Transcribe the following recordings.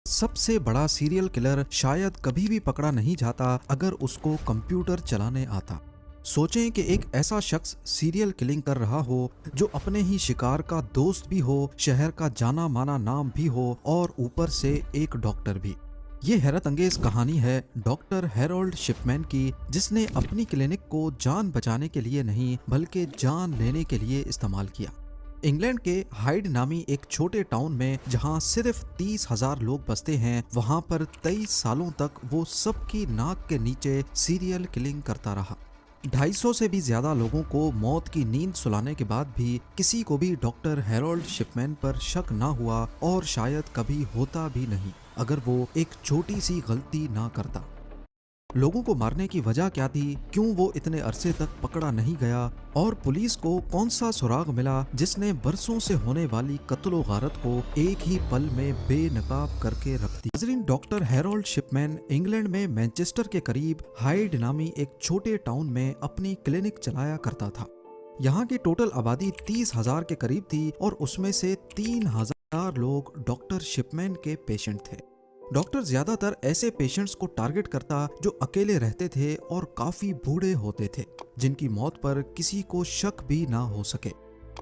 सबसे बड़ा serial killer शायद कभी भी पकड़ा नहीं जाता अगर उसको कंप्यूटर चलाने आता। सोचें कि एक ऐसा शख्स सीरियल किलिंग कर रहा हो जो अपने ही शिकार का दोस्त भी हो, शहर का जाना माना नाम भी हो और ऊपर से एक डॉक्टर भी। ये हैरत अंगेज कहानी है डॉक्टर हैरोल्ड शिपमैन की, जिसने अपनी क्लिनिक को जान बचाने के लिए नहीं बल्कि जान लेने के लिए इस्तेमाल किया। इंग्लैंड के हाइड नामी एक छोटे टाउन में जहां सिर्फ 30,000 लोग बसते हैं, वहां पर 23 सालों तक वो सबकी नाक के नीचे सीरियल किलिंग करता रहा। 250 से भी ज्यादा लोगों को मौत की नींद सुलाने के बाद भी किसी को भी डॉक्टर हैरोल्ड शिपमैन पर शक ना हुआ, और शायद कभी होता भी नहीं अगर वो एक छोटी सी गलती ना करता। लोगों को मारने की वजह क्या थी, क्यों वो इतने अरसे तक पकड़ा नहीं गया, और पुलिस को कौन सा सुराग मिला जिसने बरसों से होने वाली कत्लो गारत को एक ही पल में बेनकाब करके रख दी। नाज़रीन, डॉक्टर हैरोल्ड शिपमैन इंग्लैंड में मैनचेस्टर के करीब हाइड नामी एक छोटे टाउन में अपनी क्लिनिक चलाया करता था। यहाँ की टोटल आबादी 30,000 के करीब थी और उसमें से 3,000 लोग डॉक्टर शिपमैन के पेशेंट थे। डॉक्टर ज्यादातर ऐसे पेशेंट्स को टारगेट करता जो अकेले रहते थे और काफी बूढ़े होते थे, जिनकी मौत पर किसी को शक भी ना हो सके।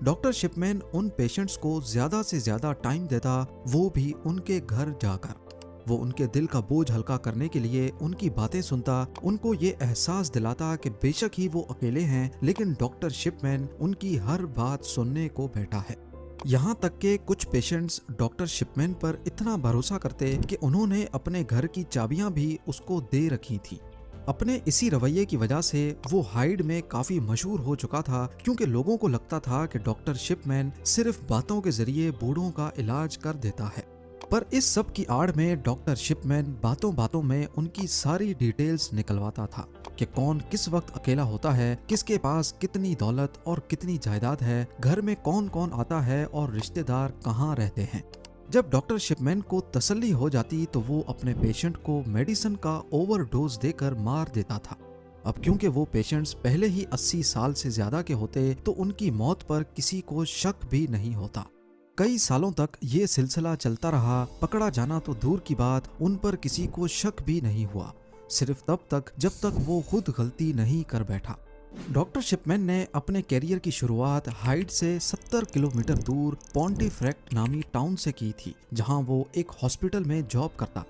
डॉक्टर शिपमैन उन पेशेंट्स को ज्यादा से ज्यादा टाइम देता, वो भी उनके घर जाकर। वो उनके दिल का बोझ हल्का करने के लिए उनकी बातें सुनता, उनको ये एहसास दिलाता कि बेशक ही वो अकेले हैं, लेकिन डॉक्टर शिपमैन उनकी हर बात सुनने को बैठा है। यहाँ तक के कुछ पेशेंट्स डॉक्टर शिपमैन पर इतना भरोसा करते कि उन्होंने अपने घर की चाबियां भी उसको दे रखी थी। अपने इसी रवैये की वजह से वो हाइड में काफी मशहूर हो चुका था, क्योंकि लोगों को लगता था कि डॉक्टर शिपमैन सिर्फ बातों के जरिए बूढ़ों का इलाज कर देता है। पर इस सब की आड़ में डॉक्टर शिपमैन बातों बातों में उनकी सारी डिटेल्स निकलवाता था कि कौन किस वक्त अकेला होता है, किसके पास कितनी दौलत और कितनी जायदाद है, घर में कौन कौन आता है और रिश्तेदार कहाँ रहते हैं। जब डॉक्टर शिपमैन को तसल्ली हो जाती तो वो अपने पेशेंट को मेडिसिन का ओवरडोज देकर मार देता था। अब क्योंकि वो पेशेंट्स पहले ही 80 साल से ज्यादा के होते तो उनकी मौत पर किसी को शक भी नहीं होता। कई सालों तक ये सिलसिला चलता रहा। पकड़ा जाना तो दूर की बात, उन पर किसी को शक भी नहीं हुआ, सिर्फ तब तक जब तक वो खुद गलती नहीं कर बैठा। डॉक्टर शिपमैन ने अपने कैरियर की शुरुआत हाइड से 70 किलोमीटर दूर पॉन्टिफ्रेक्ट नामी टाउन से की थी, जहां वो एक हॉस्पिटल में जॉब करता।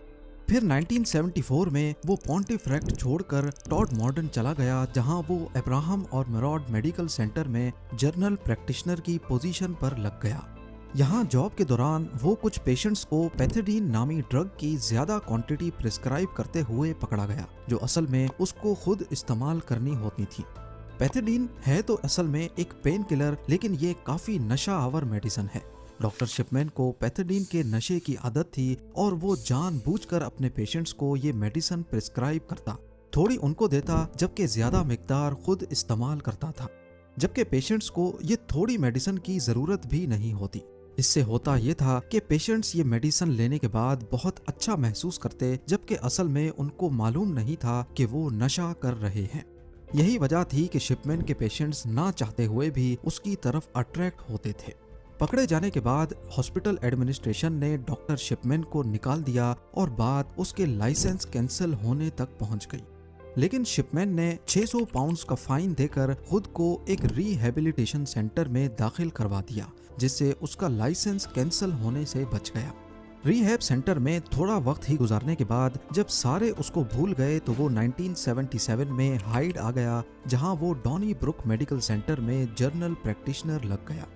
फिर 1974 में वो पॉन्टिफ्रेक्ट छोड़कर टॉड मॉर्डन चला गया, जहां वो अब्राहम और मेरॉड मेडिकल सेंटर में जनरल प्रैक्टिशनर की पोजीशन पर लग गया। यहाँ जॉब के दौरान वो कुछ पेशेंट्स को पैथेडीन नामी ड्रग की ज्यादा क्वांटिटी प्रिस्क्राइब करते हुए पकड़ा गया, जो असल में उसको खुद इस्तेमाल करनी होती थी। पैथेडीन है तो असल में एक पेन किलर, लेकिन ये काफी नशा आवर मेडिसिन है। डॉक्टर शिपमैन को पैथेडीन के नशे की आदत थी और वो जानबूझकर अपने पेशेंट्स को ये मेडिसिन प्रिस्क्राइब करता, थोड़ी उनको देता जबकि ज्यादा मिकदार खुद इस्तेमाल करता था, जबकि पेशेंट्स को ये थोड़ी मेडिसिन की जरूरत भी नहीं होती। इससे होता ये था कि पेशेंट्स ये मेडिसिन लेने के बाद बहुत अच्छा महसूस करते, जबकि असल में उनको मालूम नहीं था कि वो नशा कर रहे हैं। यही वजह थी कि शिपमैन के पेशेंट्स ना चाहते हुए भी उसकी तरफ अट्रैक्ट होते थे। पकड़े जाने के बाद हॉस्पिटल एडमिनिस्ट्रेशन ने डॉक्टर शिपमैन को निकाल दिया और बात उसके लाइसेंस कैंसिल होने तक पहुंच गई। लेकिन शिपमैन ने 600 पाउंड्स का फाइन देकर खुद को एक रिहेबिलिटेशन सेंटर में दाखिल करवा दिया, जिससे उसका लाइसेंस कैंसिल होने से बच गया। रिहैब सेंटर में थोड़ा वक्त ही गुजारने के बाद जब सारे उसको भूल गए तो वो 1977 में हाइड आ गया, जहां वो डॉनी ब्रुक मेडिकल सेंटर में जनरल प्रैक्टिशनर लग गया।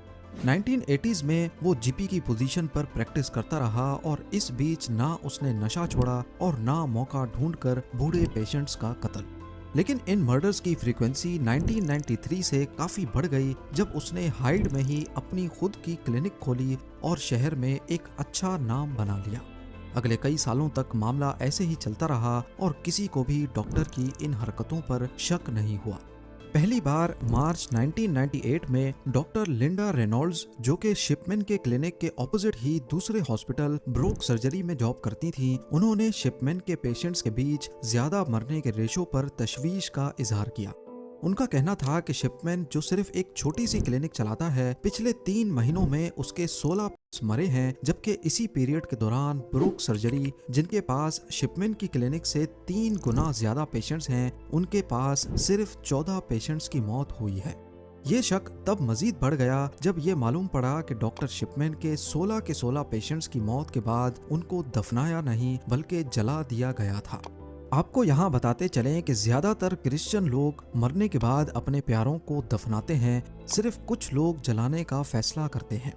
1980s में वो जीपी की पोजीशन पर प्रैक्टिस करता रहा और इस बीच ना उसने नशा छोड़ा और ना मौका ढूंढकर बूढ़े पेशेंट्स का कत्ल। लेकिन इन मर्डर्स की फ्रीक्वेंसी 1993 से काफी बढ़ गई, जब उसने हाइड में ही अपनी खुद की क्लिनिक खोली और शहर में एक अच्छा नाम बना लिया। अगले कई सालों तक मामला ऐसे ही चलता रहा और किसी को भी डॉक्टर की इन हरकतों पर शक नहीं हुआ। पहली बार मार्च 1998 में डॉक्टर लिंडा रेनॉल्ड्स, जो कि शिपमैन के क्लिनिक के ऑपोजिट ही दूसरे हॉस्पिटल ब्रोक सर्जरी में जॉब करती थीं, उन्होंने शिपमैन के पेशेंट्स के बीच ज्यादा मरने के रेशो पर तशवीश का इजहार किया। उनका कहना था कि शिपमैन जो सिर्फ एक छोटी सी क्लिनिक चलाता है, पिछले 3 महीनों में उसके 16 मरे हैं, जबकि इसी पीरियड के दौरान ब्रूक सर्जरी, जिनके पास शिपमैन की क्लिनिक से 3 गुना ज्यादा पेशेंट्स हैं, उनके पास सिर्फ 14 पेशेंट्स की मौत हुई है। ये शक तब मजीद बढ़ गया जब ये मालूम पड़ा कि डॉक्टर शिपमैन के 16 पेशेंट्स की मौत के बाद उनको दफनाया नहीं बल्कि जला दिया गया था। आपको यहाँ बताते चलें कि ज्यादातर क्रिश्चियन लोग मरने के बाद अपने प्यारों को दफनाते हैं, सिर्फ कुछ लोग जलाने का फैसला करते हैं।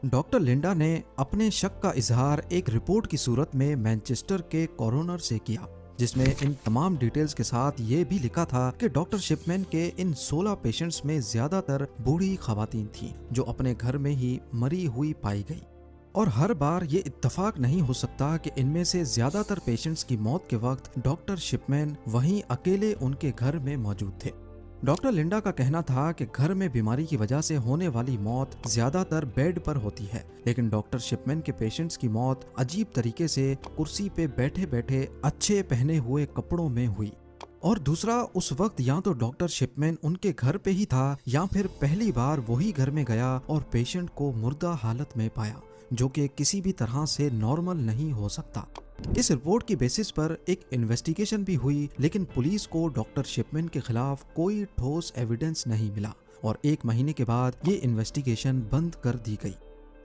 डॉक्टर लिंडा ने अपने शक का इजहार एक रिपोर्ट की सूरत में मैनचेस्टर के कोरोनर से किया, जिसमें इन तमाम डिटेल्स के साथ ये भी लिखा था कि डॉक्टर शिपमैन के इन 16 पेशेंट्स में ज्यादातर बूढ़ी खवातीन थीं जो अपने घर में ही मरी हुई पाई गई। और हर बार ये इत्तफाक नहीं हो सकता कि इनमें से ज्यादातर पेशेंट्स की मौत के वक्त डॉक्टर शिपमैन वहीं अकेले उनके घर में मौजूद थे। डॉक्टर लिंडा का कहना था कि घर में बीमारी की वजह से होने वाली मौत ज्यादातर बेड पर होती है, लेकिन डॉक्टर शिपमैन के पेशेंट्स की मौत अजीब तरीके से कुर्सी पे बैठे बैठे अच्छे पहने हुए कपड़ों में हुई। और दूसरा, उस वक्त या तो डॉक्टर शिपमैन उनके घर पे ही था या फिर पहली बार वही घर में गया और पेशेंट को मुर्दा हालत में पाया, जो कि किसी भी तरह से नॉर्मल नहीं हो सकता। इस रिपोर्ट की बेसिस पर एक इन्वेस्टिगेशन भी हुई, लेकिन पुलिस को डॉक्टर शिपमैन के खिलाफ कोई ठोस एविडेंस नहीं मिला और 1 महीने के बाद ये इन्वेस्टिगेशन बंद कर दी गई।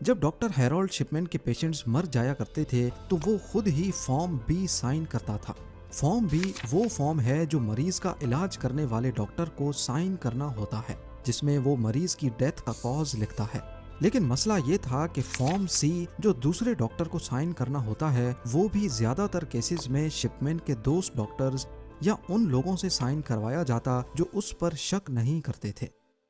जब डॉक्टर हैरोल्ड शिपमैन के पेशेंट्स मर जाया करते थे तो वो खुद ही फॉर्म बी साइन करता था। फॉर्म बी वो फॉर्म है जो मरीज का इलाज करने वाले डॉक्टर को साइन करना होता है, जिसमें वो मरीज की डेथ का कॉज लिखता है। लेकिन मसला ये था कि फॉर्म सी जो दूसरे डॉक्टर को साइन करना होता है, वो भी ज्यादातर केसेस में शिपमैन के दोस्त डॉक्टर्स या उन लोगों से साइन करवाया जाता जो उस पर शक नहीं करते थे।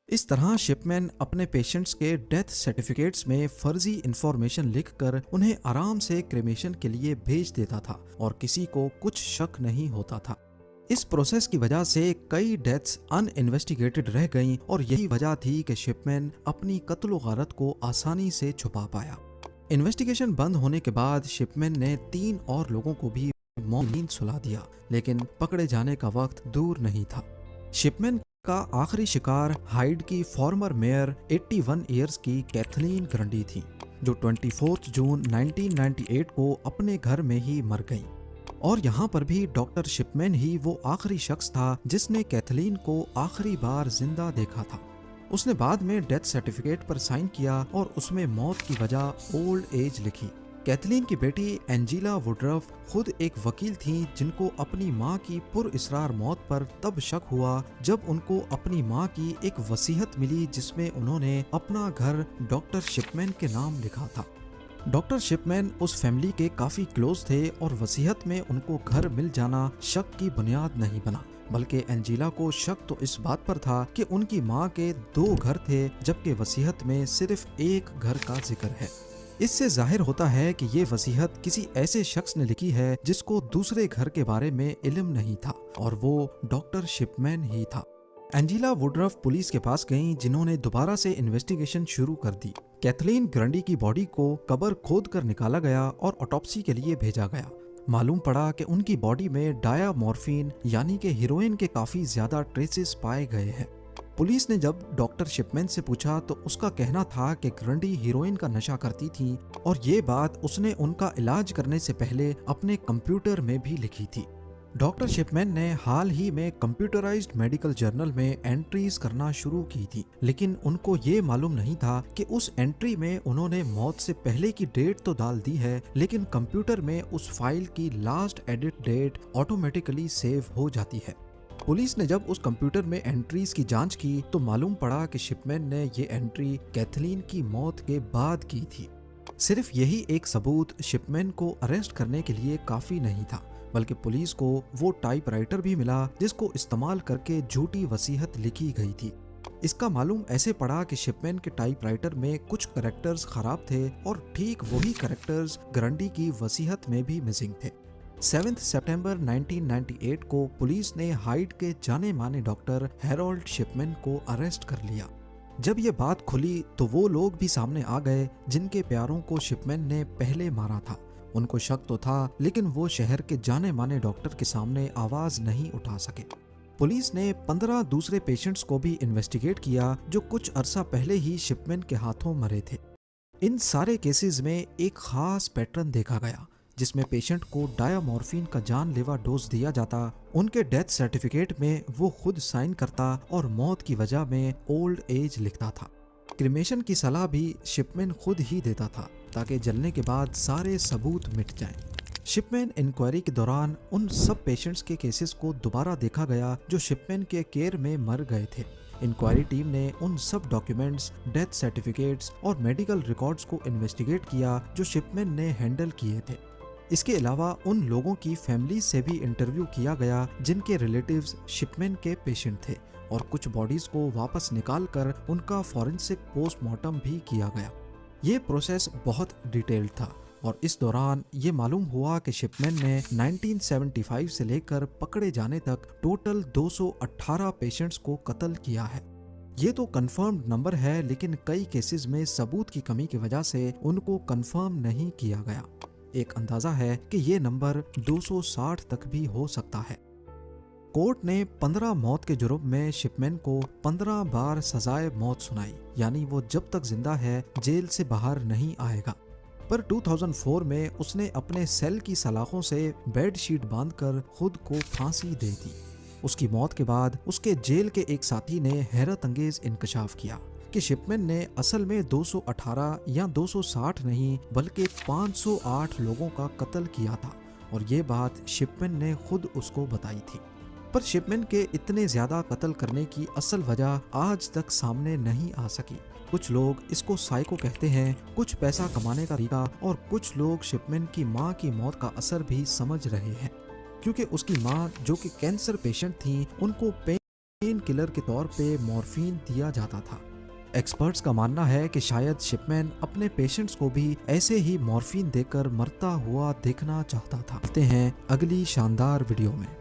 इस तरह शिपमैन अपने पेशेंट्स के डेथ सर्टिफिकेट्स में फर्जी इंफॉर्मेशन लिखकर उन्हें आराम से क्रेमेशन के लिए भेज देता था और किसी को कुछ शक नहीं होता था। इस प्रोसेस की वजह से कई डेथ्स अनइन्वेस्टिगेटेड रह गईं और यही वजह थी कि शिपमैन अपनी कत्ल गारत को आसानी से छुपा पाया। इन्वेस्टिगेशन बंद होने के बाद शिपमैन ने 3 और लोगों को भी मौत की नींद सुला दिया, लेकिन पकड़े जाने का वक्त दूर नहीं था। शिपमैन का आखिरी शिकार हाइड की फॉर्मर मेयर 81 इयर्स की कैथलीन ग्रंडी थी, जो 24 जून 1998 को अपने घर में ही मर गई। और यहाँ पर भी डॉक्टर शिपमैन ही वो आखिरी शख्स था जिसने कैथलीन को आखिरी बार जिंदा देखा था। उसने बाद में डेथ सर्टिफिकेट पर साइन किया और उसमें मौत की वजह ओल्ड एज लिखी। कैथलीन की बेटी एंजेला वुडरफ खुद एक वकील थी जिनको अपनी मां की पुरइसरार मौत पर तब शक हुआ जब उनको अपनी मां की एक वसीयत मिली जिसमें उन्होंने अपना घर डॉक्टर शिपमैन के नाम लिखा था। डॉक्टर शिपमैन उस फैमिली के काफी क्लोज थे और वसीयत में उनको घर मिल जाना शक की बुनियाद नहीं बना, बल्कि एंजेला को शक तो इस बात पर था कि उनकी मां के 2 घर थे जबकि वसीयत में सिर्फ एक घर का जिक्र है। इससे जाहिर होता है कि ये वसीयत किसी ऐसे शख्स ने लिखी है जिसको दूसरे घर के बारे में इल्म नहीं था और वो डॉक्टर शिपमैन ही था। एंजेला वुडरफ पुलिस के पास गईं, जिन्होंने दोबारा से इन्वेस्टिगेशन शुरू कर दी। कैथलीन ग्रंडी की बॉडी को कब्र खोद कर निकाला गया और ऑटोप्सी के लिए भेजा गया। मालूम पड़ा कि उनकी बॉडी में डायामॉर्फिन यानी कि हीरोइन के काफी ज्यादा ट्रेसेस पाए गए हैं। पुलिस ने जब डॉक्टर शिपमैन से पूछा तो उसका कहना था कि ग्रंडी हीरोइन का नशा करती थी और ये बात उसने उनका इलाज करने से पहले अपने कंप्यूटर में भी लिखी थी। डॉक्टर शिपमैन ने हाल ही में कंप्यूटराइज्ड मेडिकल जर्नल में एंट्रीज करना शुरू की थी, लेकिन उनको ये मालूम नहीं था कि उस एंट्री में उन्होंने मौत से पहले की डेट तो डाल दी है, लेकिन कंप्यूटर में उस फाइल की last edit date automatically save हो जाती है। पुलिस ने जब उस कंप्यूटर में एंट्रीज की जांच की तो मालूम पड़ा कि शिपमैन ने ये एंट्री कैथलीन की मौत के बाद की थी। सिर्फ यही एक सबूत शिपमैन को अरेस्ट करने के लिए काफी नहीं था, बल्कि पुलिस को वो टाइपराइटर भी मिला जिसको इस्तेमाल करके झूठी वसीयत लिखी गई थी। इसका मालूम ऐसे पड़ा कि शिपमैन के टाइपराइटर में कुछ कैरेक्टर्स खराब थे और ठीक वही कैरेक्टर्स ग्रंडी की वसीयत में भी मिसिंग थे। 7 सितंबर 1998 को पुलिस ने हाइड के जाने माने डॉक्टर हैरोल्ड शिपमैन को अरेस्ट कर लिया। जब ये बात खुली तो वो लोग भी सामने आ गए जिनके प्यारों को शिपमैन ने पहले मारा था। उनको शक तो था, लेकिन वो शहर के जाने माने डॉक्टर के सामने आवाज नहीं उठा सके। पुलिस ने 15 दूसरे पेशेंट्स को भी इन्वेस्टिगेट किया जो कुछ अरसा पहले ही शिपमैन के हाथों मरे थे। इन सारे केसेस में एक खास पैटर्न देखा गया, जिसमें पेशेंट को डायामॉर्फिन का जानलेवा डोज दिया जाता, उनके डेथ सर्टिफिकेट में वो खुद साइन करता और मौत की वजह में ओल्ड एज लिखता था। क्रिमेशन की सलाह भी शिपमैन खुद ही देता था ताकि जलने के बाद सारे सबूत मिट जाएं। शिपमैन इंक्वायरी के दौरान उन सब पेशेंट्स के केसेस को दोबारा देखा गया जो शिपमैन के केयर में मर गए थे। इंक्वायरी टीम ने उन सब डॉक्यूमेंट्स, डेथ सर्टिफिकेट्स और मेडिकल रिकॉर्ड्स को इन्वेस्टिगेट किया जो शिपमैन ने हैंडल किए थे। इसके अलावा उन लोगों की फैमिली से भी इंटरव्यू किया गया जिनके रिलेटिव्स शिपमैन के पेशेंट थे और कुछ बॉडीज को वापस निकालकर उनका फॉरेंसिक पोस्टमार्टम भी किया गया। ये प्रोसेस बहुत डिटेल्ड था और इस दौरान ये मालूम हुआ कि शिपमैन ने 1975 से लेकर पकड़े जाने तक टोटल 218 पेशेंट्स को कत्ल किया है। ये तो कंफर्म्ड नंबर है, लेकिन कई केसेस में सबूत की कमी की वजह से उनको कंफर्म नहीं किया गया। एक अंदाजा है कि ये नंबर 260 तक भी हो सकता है। कोर्ट ने 15 मौत के जुर्म में शिपमैन को 15 बार सजाए मौत सुनाई, यानी वो जब तक जिंदा है जेल से बाहर नहीं आएगा। पर 2004 में उसने अपने सेल की सलाखों से बेडशीट बांधकर खुद को फांसी दे दी। उसकी मौत के बाद उसके जेल के एक साथी ने हैरत अंगेज इंकशाफ किया कि शिपमैन ने असल में 218 या 260 नहीं बल्कि 508 लोगों का कत्ल किया था और ये बात शिपमैन ने खुद उसको बताई थी। पर शिपमैन के इतने ज्यादा कत्ल करने की असल वजह आज तक सामने नहीं आ सकी। कुछ लोग इसको साइको कहते हैं, कुछ पैसा कमाने का तरीका, और कुछ लोग शिपमैन की मां की मौत का असर भी समझ रहे हैं, क्योंकि उसकी मां जो कि कैंसर पेशेंट थी उनको पेन किलर के तौर पे मॉर्फिन दिया जाता था। एक्सपर्ट्स का मानना है कि शायद शिपमैन अपने पेशेंट्स को भी ऐसे ही मॉर्फिन देकर मरता हुआ देखना चाहता था। मिलते हैं अगली शानदार वीडियो में।